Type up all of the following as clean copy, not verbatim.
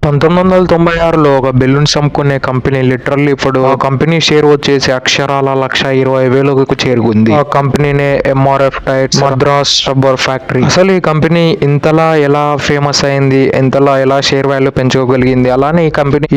1996లో ఒక బెలూన్స్ అమ్ముకునే company literally ఇప్పుడు ఆ కంపెనీ షేర్ వచ్చేసి అక్షరాల 1,20,000కు చేరుకుంది. ఆ కంపెనీనే MRF tyres Madras rubber factory. అసలు ఈ కంపెనీ ఇంతలా ఎలా ఫేమస్ అయింది, ఇంతలా ఎలా షేర్ వాల్యూ పెంచుకోగలిగింది, అలానే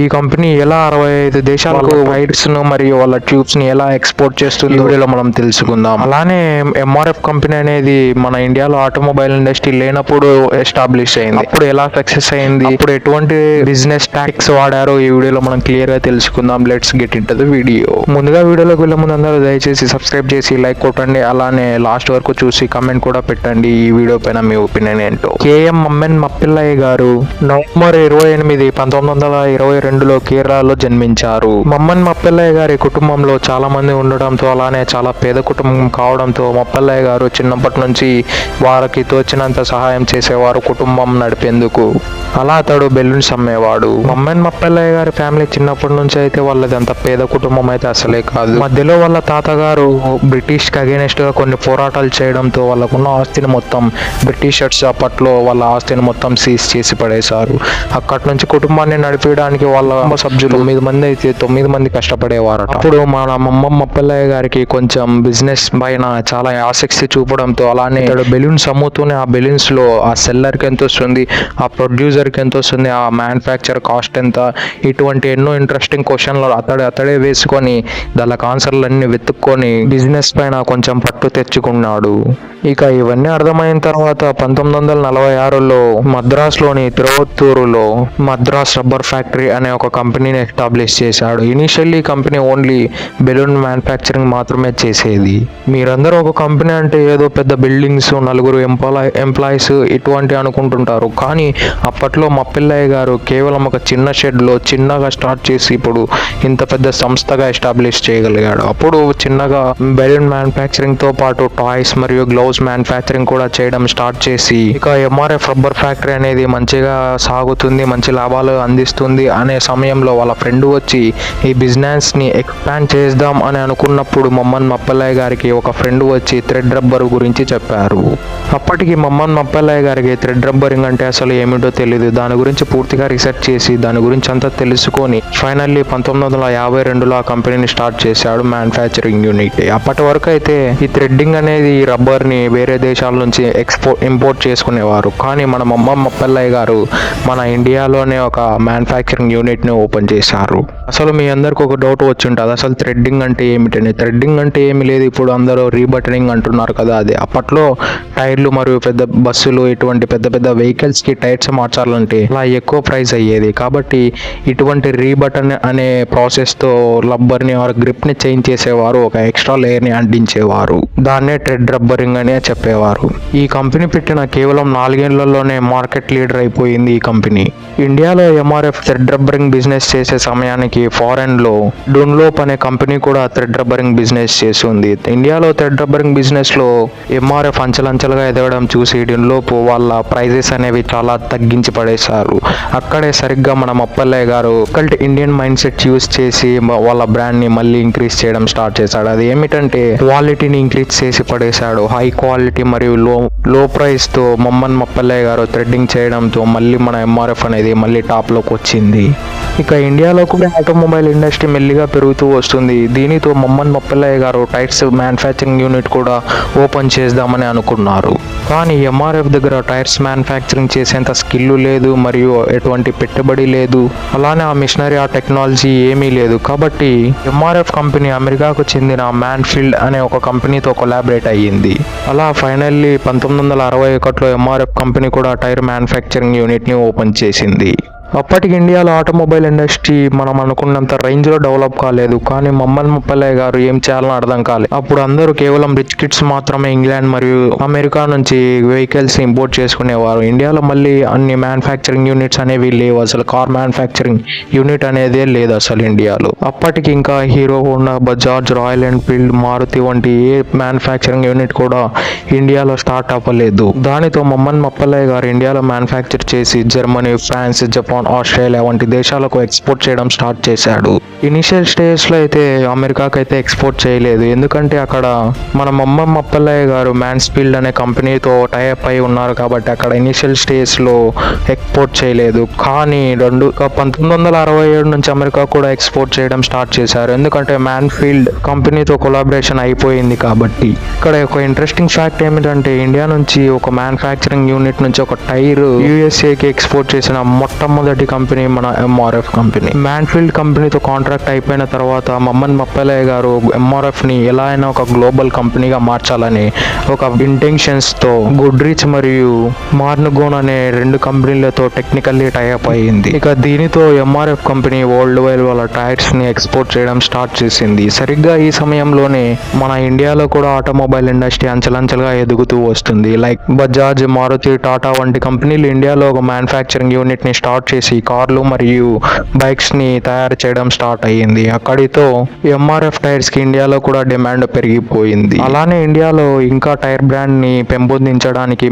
ఈ కంపెనీ ఎలా 65 దేశాలకు టైర్స్ ను మరియు వాళ్ళ ట్యూబ్స్ ని ఎలా ఎక్స్పోర్ట్ చేస్తుందో వీడియోలో మనం తెలుసుకుందాం. అలానే ఎంఆర్ఎఫ్ కంపెనీ అనేది మన ఇండియాలో ఆటోమొబైల్ ఇండస్ట్రీ లేనప్పుడు ఎస్టాబ్లిష్ అయింది. అప్పుడు ఎలా సక్సెస్ అయింది, అప్పుడు ఎటువంటి బిజినెస్ టాక్టిక్స్ వాడారో ఈ వీడియోలో మనం క్లియర్ గా తెలుసుకుందాం. Let's get into the video. ముందుగా వీడియోలోకి వెళ్ళే ముందు అందరూ దయచేసి సబ్స్క్రైబ్ చేసి లైక్ కొట్టండి. అలానే లాస్ట్ వరకు చూసి కమెంట్ కూడా పెట్టండి ఈ వీడియో పైన మీ ఒపీనియన్ ఏంటో. కేఎం మమ్మన్ మప్పిల్లయ్య గారు నవంబర్ 28, 1922లో కేరళలో జన్మించారు. మమ్మన్ మప్పిల్లయ్య గారి కుటుంబంలో చాలా మంది ఉండడంతో, అలానే చాలా పేద కుటుంబం కావడంతో మప్పిల్లయ్య గారు చిన్నప్పటి నుంచి వారికి తోచినంత సహాయం చేసేవారు కుటుంబం నడిపేందుకు. అలా అతడు బెలూన్స్ అమ్మేవాడు. మమ్మన్ మప్పిల్లయ్య గారి ఫ్యామిలీ చిన్నప్పటి నుంచి అయితే వాళ్ళది అంత పేద కుటుంబం అయితే అసలే కాదు. మధ్యలో వాళ్ళ తాతగారు బ్రిటిష్ కి అగేనెస్ట్ గా కొన్ని పోరాటాలు చేయడంతో వాళ్ళకున్న ఆస్తిని మొత్తం బ్రిటిషర్స్ అప్పట్లో వాళ్ళ ఆస్తిని మొత్తం సీజ్ చేసి పడేశారు. అక్కడి నుంచి కుటుంబాన్ని నడిపేయడానికి వాళ్ళ సభ్యులు 9 మంది అయితే 9 మంది కష్టపడేవారట. అప్పుడు మన మమ్మన్ మప్పిల్లయ్య గారికి కొంచెం బిజినెస్ పైన చాలా ఆసక్తి చూపడంతో, అలానే ఇతడు బెలూన్స్ అమ్ముతూనే ఆ బెలూన్స్ లో ఆ సెల్లర్ కి ఎంత వస్తుంది, ఆ ప్రొడ్యూసర్ కి ఎంత వస్తుంది, ఆ మ్యానుఫ్యాక్చర్ కాస్ట్ ఎంత, ఇటువంటి ఎన్నో ఇంట్రెస్టింగ్ క్వశ్చన్లు అతడే వేసుకొని దానికి ఆన్సర్లన్నీ వెతుక్కొని బిజినెస్ పైన కొంచెం పట్టు తెచ్చుకున్నాడు. ఇక ఇవన్నీ అర్థమైన తర్వాత 1946లో మద్రాసులోని తిరువత్తూరులో మద్రాస్ రబ్బర్ ఫ్యాక్టరీ అనే ఒక కంపెనీని ఎస్టాబ్లిష్ చేశాడు. Initially company only balloon manufacturing మాత్రమే చేసేది. మీరందరూ ఒక కంపెనీ అంటే ఏదో పెద్ద బిల్డింగ్స్, 9 ఎంప్లాయీస్ ఇటువంటి అనుకుంటుంటారు. కానీ అప్పట్లో మప్పిల్లయ్య గారు కేవలం ఒక చిన్న షెడ్లో చిన్నగా స్టార్ట్ చేసి ఇప్పుడు ఇంత పెద్ద సంస్థగా ఎస్టాబ్లిష్ చేయగలిగాడు. అప్పుడు చిన్నగా బెలూన్ మ్యానుఫ్యాక్చరింగ్ తో పాటు టాయ్స్ మరియు గ్లౌస్ మ్యానుఫ్యాక్చరింగ్ కూడా చేయడం స్టార్ట్ చేసి, ఇక ఎంఆర్ఎఫ్ రబ్బర్ ఫ్యాక్టరీ అనేది మంచిగా సాగుతుంది, మంచి లాభాలు అందిస్తుంది అనే సమయంలో వాళ్ళ ఫ్రెండ్ వచ్చి ఈ బిజినెస్ ని ఎక్స్పాండ్ చేద్దాం అని అనుకున్నప్పుడు మమ్మన్ మప్పిల్లయ్య గారికి ఒక ఫ్రెండ్ వచ్చి థ్రెడ్ రబ్బర్ గురించి చెప్పారు. అప్పటికి మమ్మన్ మప్పిల్లయ్య గారికి థ్రెడ్ రబ్బరింగ్ అంటే అసలు ఏమిటో తెలియదు. దాని గురించి పూర్తిగా రీసెర్చ్ చేసి దాని గురించి అంతా తెలుసుకొని ఫైనల్లీ 1952లో ఆ కంపెనీని స్టార్ట్ చేశాడు, మ్యానుఫ్యాక్చరింగ్ యూనిట్. అప్పటి వరకు అయితే ఈ థ్రెడ్డింగ్ అనేది ఈ రబ్బర్ ని వేరే దేశాల నుంచి ఇంపోర్ట్ చేసుకునేవారు. కానీ మన మమ్మన్ మప్పిల్లయ్య గారు మన ఇండియాలోనే ఒక మ్యానుఫ్యాక్చరింగ్ యూనిట్ ని ఓపెన్ చేశారు. అసలు మీ అందరికి ఒక డౌట్ వచ్చి ఉంటుంది, అసలు థ్రెడ్డింగ్ అంటే ఏమిటని. థ్రెడ్డింగ్ అంటే ఏమి లేదు, ఇప్పుడు అందరూ రీబటనింగ్ అంటున్నారు కదా, అది అప్పట్లో టైర్లు మరియు పెద్ద బస్సులు ఇటువంటి పెద్ద పెద్ద వెహికల్స్ కి టైర్స్ మార్చాలంటే అలా ఎక్కువ ప్రైస్ అయ్యేది. కాబట్టి ఇటువంటి రీబటన్ అనే ప్రాసెస్ తో రబ్బర్ ని గ్రిప్ ని చేంజ్ చేసేవారు, ఒక ఎక్స్ట్రా లేయర్ ని అంటించేవారు. దాన్నే థ్రెడ్ రబ్బరింగ్ అనే చెప్పేవారు. ఈ కంపెనీ పెట్టిన కేవలం 4 ఏళ్లలోనే మార్కెట్ లీడర్ అయిపోయింది ఈ కంపెనీ. ఇండియాలో ఎంఆర్ఎఫ్ థ్రెడ్ రబ్బరింగ్ బిజినెస్ చేసే సమయానికి ఫారెన్ లో డున్లోప్ అనే కంపెనీ కూడా థ్రెడ్ రబ్బరింగ్ బిజినెస్ చేస్తుంది. ఇండియాలో థ్రెడ్ రబ్బరింగ్ బిజినెస్ లో ఎంఆర్ఎఫ్ అంచెలంచెలుగా ఎదగడం చూసి డున్లోప్ వాళ్ళ ప్రైజెస్ అనేవి చాలా తగ్గించి పడేశారు. అక్కడే సరిగ్గా మన మప్పిల్లయ్య గారు ఇండియన్ మైండ్ సెట్ యూస్ చేసి వాళ్ళ బ్రాండ్ ని మళ్ళీ ఇంక్రీజ్ చేయడం స్టార్ట్ చేశాడు. అది ఏమిటంటే క్వాలిటీని ఇంక్రీజ్ చేసి పడేశాడు. హై క్వాలిటీ మరియు లో ప్రైస్ తో మమ్మన్ మప్పిల్లయ్య గారు థ్రెడ్డింగ్ చేయడంతో మళ్ళీ మన ఎంఆర్ఎఫ్ అనేది మళ్ళీ టాప్ లోకి వచ్చింది. ఇక ఇండియాలో కూడా ఆటోమొబైల్ ఇండస్ట్రీ మెల్లిగా పెరుగుతూ వస్తుంది. దీనితో మమ్మన్ మప్పిల్లయ్య గారు టైర్స్ మ్యానుఫ్యాక్చరింగ్ యూనిట్ కూడా ఓపెన్ చేద్దామని అనుకున్నారు. కానీ ఎంఆర్ఎఫ్ దగ్గర టైర్స్ మ్యానుఫ్యాక్చరింగ్ చేసేంత స్కిల్ లేదు మరియు ఎటువంటి పెట్టుబడి లేదు, అలానే ఆ మిషనరీ ఆ టెక్నాలజీ ఏమీ లేదు. కాబట్టి ఎంఆర్ఎఫ్ కంపెనీ అమెరికాకు చెందిన మ్యాన్ఫీల్డ్ అనే ఒక కంపెనీతో కొలాబరేట్ అయ్యింది. అలా ఫైనల్లీ 1961లో ఎంఆర్ఎఫ్ కంపెనీ కూడా టైర్ మ్యానుఫ్యాక్చరింగ్ యూనిట్ ని ఓపెన్ చేసింది. అప్పటికి ఇండియాలో ఆటోమొబైల్ ఇండస్ట్రీ మనం అనుకున్నంత రేంజ్ లో డెవలప్ కాలేదు. కానీ మమ్మన్ మప్పిల్లయ్య గారు ఏం చేయాలని అర్థం కాలేదు. అప్పుడు అందరూ కేవలం రిచ్ కిడ్స్ మాత్రమే ఇంగ్లాండ్ మరియు అమెరికా నుంచి వెహికల్స్ ఇంపోర్ట్ చేసుకునేవారు. ఇండియాలో మళ్ళీ అన్ని మ్యానుఫ్యాక్చరింగ్ యూనిట్స్ అనేవి లేవు, అసలు కార్ మ్యానుఫ్యాక్చరింగ్ యూనిట్ అనేదే లేదు అసలు ఇండియాలో. అప్పటికి ఇంకా Hero Honda, Bajaj, Royal Enfield, Maruti వంటి ఏ మ్యానుఫ్యాక్చరింగ్ యూనిట్ కూడా ఇండియాలో స్టార్ట్ అవ్వలేదు. దానితో మమ్మన్ మప్పిల్లయ్య గారు ఇండియాలో మ్యానుఫ్యాక్చర్ చేసి Germany, France, Japan Japan, Australia వంటి దేశాలకు ఎక్స్పోర్ట్ చేయడం స్టార్ట్ చేశాడు. ఇనిషియల్ స్టేజ్లో అయితే అమెరికాకి అయితే ఎక్స్పోర్ట్ చేయలేదు, ఎందుకంటే అక్కడ మన మమ్మన్ మప్పలయ్య గారు మ్యాన్స్ఫీల్డ్ అనే కంపెనీతో టైఅప్ అయి ఉన్నారు కాబట్టి అక్కడ ఇనిషియల్ స్టేజ్లో ఎక్స్పోర్ట్ చేయలేదు. కానీ 1967 నుంచి అమెరికా కూడా ఎక్స్పోర్ట్ చేయడం స్టార్ట్ చేశారు, ఎందుకంటే మ్యాన్ఫీల్డ్ కంపెనీతో కొలాబరేషన్ అయిపోయింది కాబట్టి. ఇక్కడ ఒక ఇంట్రెస్టింగ్ ఫ్యాక్ట్ ఏమిటంటే ఇండియా నుంచి ఒక మ్యానుఫ్యాక్చరింగ్ యూనిట్ నుంచి ఒక టైర్ యూఎస్ఏకి ఎక్స్పోర్ట్ చేసిన మొట్టమొదటి కంపెనీ మన ఎంఆర్ఎఫ్ కంపెనీ. మ్యాన్ఫీల్డ్ కంపెనీతో కాంట్రాక్ట్ అయిపోయిన తర్వాత మమ్మన్ మప్పలయ్య గారు ఎంఆర్ఎఫ్ని ఎలా అయినా ఒక గ్లోబల్ కంపెనీగా మార్చాలని ఒక ఇంటెన్షన్స్తో గుడ్రిచ్ మరియు మార్నుగోన్ అనే 2 కంపెనీలతో టెక్నికల్లీ టైఅప్ అయ్యింది. ఇక దీనితో ఎంఆర్ఎఫ్ కంపెనీ వరల్డ్ వైడ్ వాళ్ళ టైర్స్ని ఎక్స్పోర్ట్ చేయడం స్టార్ట్ చేసింది. సరిగ్గా ఈ సమయంలోనే మన ఇండియాలో కూడా ఆటోమొబైల్ ఇండస్ట్రీ అంచెలంచెలుగా ఎదుగుతూ వస్తుంది. లైక్ బజాజ్, మారుతి, టాటా వంటి కంపెనీలు ఇండియాలో ఒక మ్యానుఫ్యాక్చరింగ్ యూనిట్ని స్టార్ట్ చేసి కార్లు మరియు బైక్స్ని తయారు చేయడం స్టార్ట్ అయ్యింది. అక్కడితో ఎంఆర్ఎఫ్ టైర్స్కి ఇండియాలో కూడా డిమాండ్ పెరిగిపోయింది. అలానే ఇండియాలో ఇంకా టైర్ బ్రాండ్ని పెంపొందించడానికి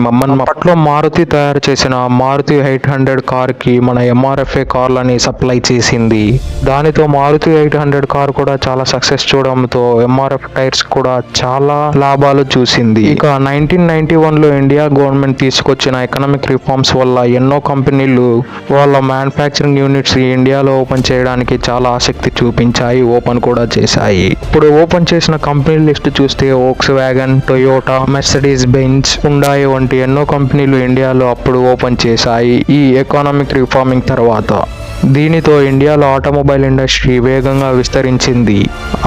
అప్పట్లో మారుతి తయారు చేసిన మారుతి 800 కార్కి మన ఎంఆర్ఎఫ్ఏ కార్లని సప్లై చేసింది. దానితో మారుతి 800 కార్ కూడా చాలా సక్సెస్ చూడడంతో ఎంఆర్ఎఫ్ టైర్స్ కూడా చాలా లాభాలు చూసింది. ఇక 1991లో ఇండియా గవర్నమెంట్ తీసుకొచ్చిన ఎకనామిక్ రిఫార్మ్స్ వల్ల ఎన్నో కంపెనీలు వాళ్ళ మ్యానుఫ్యాక్చరింగ్ యూనిట్స్ ఇండియాలో ఓపెన్ చేయడానికి చాలా ఆసక్తి చూపించాయి, ఓపెన్ కూడా చేశాయి. ఇప్పుడు ఓపెన్ చేసిన కంపెనీ లిస్ట్ చూస్తే Volkswagen, Toyota, Mercedes Benz, Hyundai వంటి ఎన్నో కంపెనీలు ఇండియాలో అప్పుడు ఓపెన్ చేశాయి ఈ ఎకనామిక్ రిఫార్మింగ్ తర్వాత. దీనితో ఇండియాలో ఆటోమొబైల్ ఇండస్ట్రీ వేగంగా విస్తరించింది.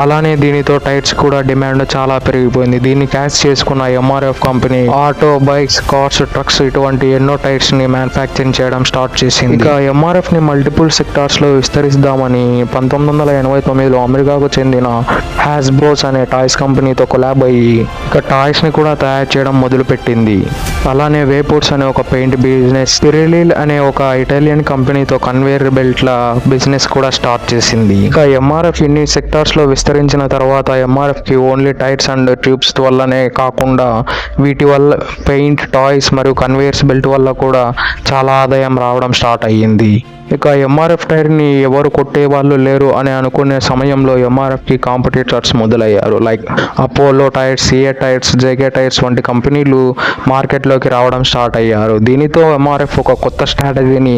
అలానే దీనితో టైర్స్ కూడా డిమాండ్ చాలా పెరిగిపోయింది. దీన్ని క్యాచ్ చేసుకున్న MRF company auto, bikes, cars, trucks ఇటువంటి ఎన్నో టైర్స్ ని మ్యానుఫ్యాక్చరింగ్ చేయడం స్టార్ట్ చేసింది. ఇక ఎంఆర్ఎఫ్ ని మల్టిపుల్ సెక్టార్స్ లో విస్తరిద్దామని 1989లో అమెరికాకు చెందిన హ్యాస్బ్రోస్ అనే టాయ్స్ కంపెనీతో కొలాబ్ అయ్యి ఇక టాయ్స్ ని కూడా తయారు చేయడం మొదలుపెట్టింది. అలానే వేపోర్ట్స్ అనే ఒక పెయింట్ బిజినెస్, పిరిలిల్ అనే ఒక ఇటాలియన్ కంపెనీతో కన్వేయర్ బెల్ట్ల బిజినెస్ కూడా స్టార్ట్ చేసింది. ఇక ఎంఆర్ఎఫ్ ఇన్ని సెక్టార్స్ లో విస్తరించిన తర్వాత ఎంఆర్ఎఫ్ కి ఓన్లీ టైర్స్ అండ్ ట్యూబ్స్ వల్లనే కాకుండా వీటి వల్ల పెయింట్, టాయ్స్ మరియు కన్వేయర్స్ బెల్ట్ వల్ల కూడా చాలా ఆదాయం రావడం స్టార్ట్ అయ్యింది. ఇక ఎంఆర్ఎఫ్ టైర్ని ఎవరు కొట్టే వాళ్ళు లేరు అని అనుకునే సమయంలో ఎంఆర్ఎఫ్కి కాంపిటీటర్స్ మొదలయ్యారు. Like Apollo tyres, CEAT tyres, JK tyres వంటి కంపెనీలు మార్కెట్లోకి రావడం స్టార్ట్ అయ్యారు. దీనితో ఎంఆర్ఎఫ్ ఒక కొత్త స్ట్రాటజీని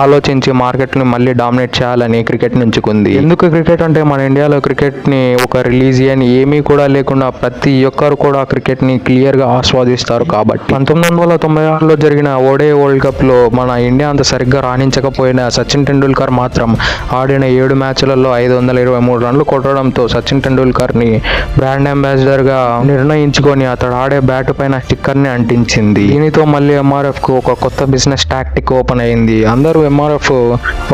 ఆలోచించి మార్కెట్ని మళ్ళీ డామినేట్ చేయాలని క్రికెట్ నుంచుకుంది. ఎందుకు క్రికెట్ అంటే మన ఇండియాలో క్రికెట్ని ఒక రిలీజియన్ ఏమీ కూడా లేకుండా ప్రతి ఒక్కరు కూడా క్రికెట్ని క్లియర్గా ఆస్వాదిస్తారు కాబట్టి. 1996లో జరిగిన ఓడే వరల్డ్ కప్లో మన ఇండియా అంత సరిగ్గా రాణించకపోయినా సచిన్ టెండూల్కర్ మాత్రం ఆడిన 7 మ్యాచ్లలో 523 రన్లు కొట్టడంతో సచిన్ టెండూల్కర్ని బ్రాండ్ అంబాసిడర్గా నిర్ణయించుకొని అతడు ఆడే బ్యాట్ పైన స్టిక్కర్ని అంటించింది. దీనితో మళ్ళీ ఎంఆర్ఎఫ్కు ఒక కొత్త బిజినెస్ టాక్టిక్ ఓపెన్ అయింది. అందరూ ఎంఆర్ఎఫ్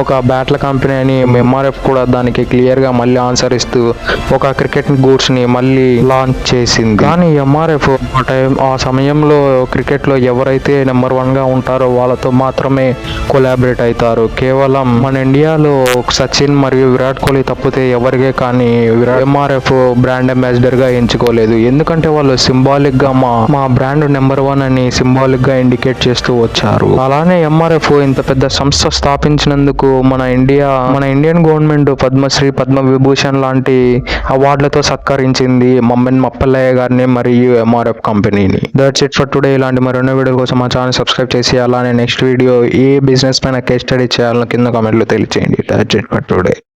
ఒక బ్యాట్ల కంపెనీ అని, ఎంఆర్ఎఫ్ కూడా దానికి క్లియర్గా మళ్ళీ ఆన్సర్ ఇస్తూ ఒక క్రికెట్ గూడ్స్ని మళ్ళీ లాంచ్ చేసింది. కానీ ఎంఆర్ఎఫ్ ఆ సమయంలో క్రికెట్లో ఎవరైతే నెంబర్ 1గా ఉంటారో వాళ్ళతో మాత్రమే కొలాబరేట్ అవుతారు. కేవలం మన ఇండియాలో సచిన్ మరియు విరాట్ కోహ్లీ తప్పితే ఎవరికే కానీ ఎంఆర్ఎఫ్ బ్రాండ్ అంబాసిడర్ గా ఎంచుకోలేదు. ఎందుకంటే వాళ్ళు సింబాలిక్ గా మా బ్రాండ్ నెంబర్ 1 అని సింబాలిక్ గా ఇండికేట్ చేస్తూ వచ్చారు. అలానే ఎంఆర్ఎఫ్ ఇంత పెద్ద సంస్థ స్థాపించినందుకు మన ఇండియన్ గవర్నమెంట్ పద్మశ్రీ, పద్మ విభూషణ్ లాంటి అవార్డులతో సత్కరించింది మమ్మన్ మప్పలయ్య గారిని మరియు ఎంఆర్ఎఫ్ కంపెనీని. That's it for today. ఇలాంటి మరెన్నో వీడియోల కోసం మా ఛానల్ సబ్స్క్రైబ్ చేసి అలానే నెక్స్ట్ వీడియో ఏ బిజినెస్ పైన కేస్ స్టడీ చేయాలని కింద కామెంట్లో తెలియచేయండి. That's it for today.